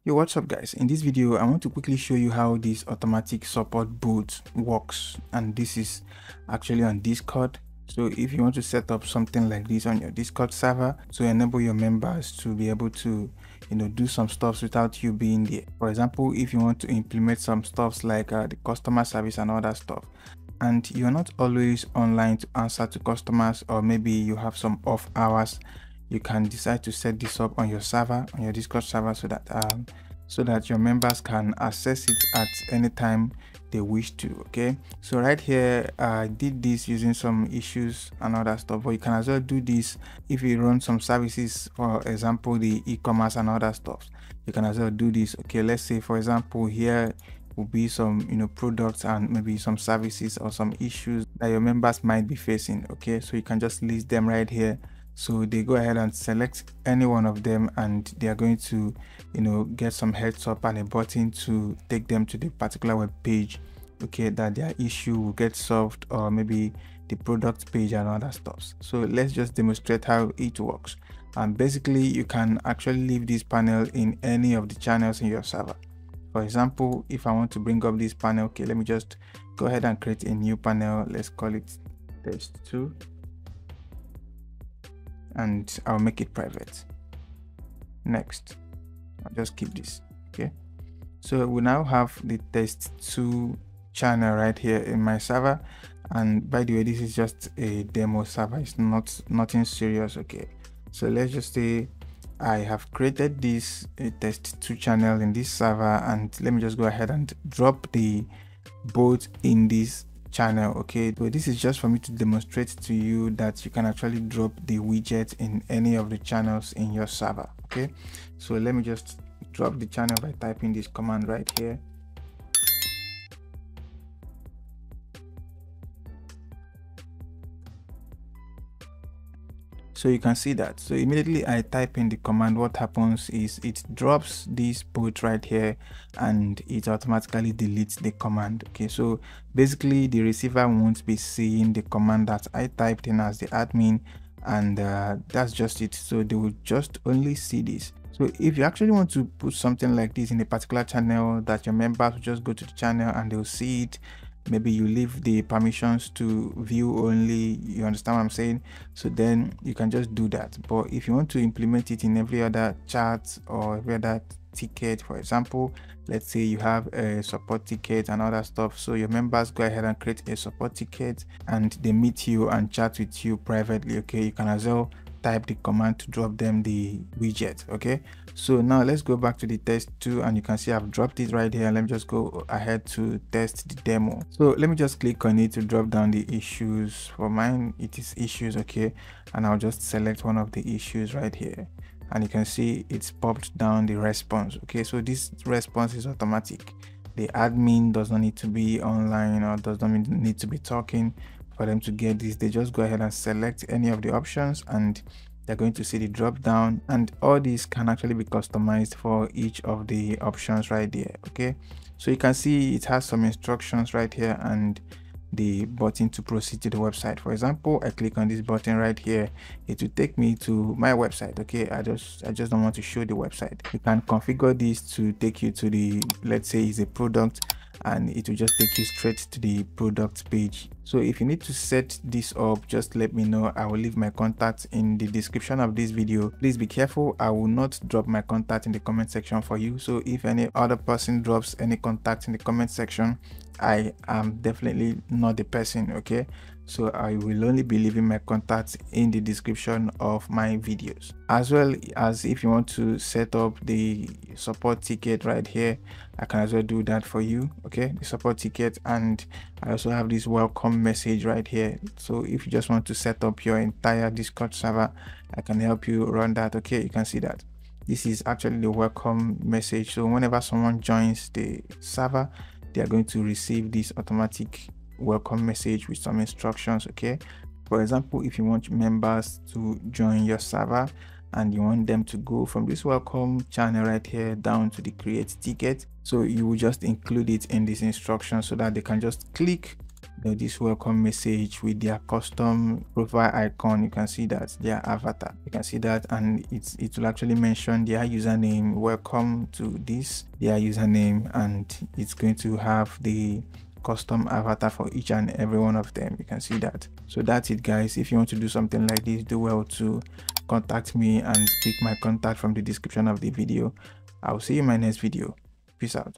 Yo, what's up guys? In this video I want to quickly show you how this automatic support bot works, and this is actually on Discord. So if you want to set up something like this on your Discord server to enable your members to be able to do some stuff without you being there. For example, if you want to implement some stuffs like the customer service and other stuff, and you're not always online to answer to customers, or maybe you have some off hours, you can decide to set this up on your server, on your Discord server, so that your members can access it at any time they wish to. Okay, so right here I did this using some issues and other stuff, but you can as well do this if you run some services, for example the e-commerce and other stuff. You can as well do this. Okay, let's say for example here will be some products and maybe some services or some issues that your members might be facing. Okay, so you can just list them right here. So they go ahead and select any one of them, and they are going to get some heads up and a button to take them to the particular web page, okay, that their issue will get solved, or maybe the product page and other stuff. So let's just demonstrate how it works. And basically you can actually leave this panel in any of the channels in your server. For example, if I want to bring up this panel, okay, let me just go ahead and create a new panel. Let's call it test 2, and I'll make it private. Next, I'll just keep this. Okay, so we now have the test 2 channel right here in my server, and by the way, this is just a demo server, it's nothing serious. Okay, so let's just say I have created this test 2 channel in this server, and let me just go ahead and drop the bot in this channel. Okay, so this is just for me to demonstrate to you that you can actually drop the widget in any of the channels in your server. Okay, so let me just drop the channel by typing this command right here. So you can see that. So immediately I type in the command, what happens is it drops this bot right here, and it automatically deletes the command. Okay, so basically the receiver won't be seeing the command that I typed in as the admin, and that's just it. So they will just only see this. So if you actually want to put something like this in a particular channel, that your members will just go to the channel and they'll see it, maybe you leave the permissions to view only, you understand what I'm saying? So then you can just do that. But if you want to implement it in every other chat or every other ticket, for example, let's say you have a support ticket and other stuff, so your members go ahead and create a support ticket and they meet you and chat with you privately. Okay, you can as well type the command to drop them the widget. Okay, so now let's go back to the test 2, and you can see I've dropped it right here. Let me just go ahead to test the demo. So let me just click on it to drop down the issues. For mine it is issues. Okay, and I'll just select one of the issues right here, and you can see it's popped down the response. Okay, so this response is automatic. The admin does not need to be online or does not need to be talking for them to get this. They just go ahead and select any of the options, and they're going to see the drop down, and all these can actually be customized for each of the options right there. Okay, so you can see it has some instructions right here and the button to proceed to the website. For example, I click on this button right here, it will take me to my website. Okay, I just don't want to show the website. You can configure this to take you to the, let's say it's a product, and it will just take you straight to the product page. So if you need to set this up, just let me know. I will leave my contact in the description of this video. Please be careful, I will not drop my contact in the comment section for you. So if any other person drops any contact in the comment section, I am definitely not the person. Okay, so I will only be leaving my contacts in the description of my videos, as well as if you want to set up the support ticket right here, I can as well do that for you. Okay, the support ticket, and I also have this welcome message right here. So if you just want to set up your entire Discord server, I can help you run that. Okay, you can see that this is actually the welcome message. So whenever someone joins the server, they are going to receive this automatic welcome message with some instructions. Okay, for example, if you want members to join your server and you want them to go from this welcome channel right here down to the create ticket, so you will just include it in this instruction so that they can just click this welcome message with their custom profile icon. You can see that their avatar, you can see that, and it will actually mention their username, welcome to this, their username, and it's going to have the custom avatar for each and every one of them. You can see that. So that's it, guys. If you want to do something like this, do well to contact me and pick my contact from the description of the video. I'll see you in my next video. Peace out.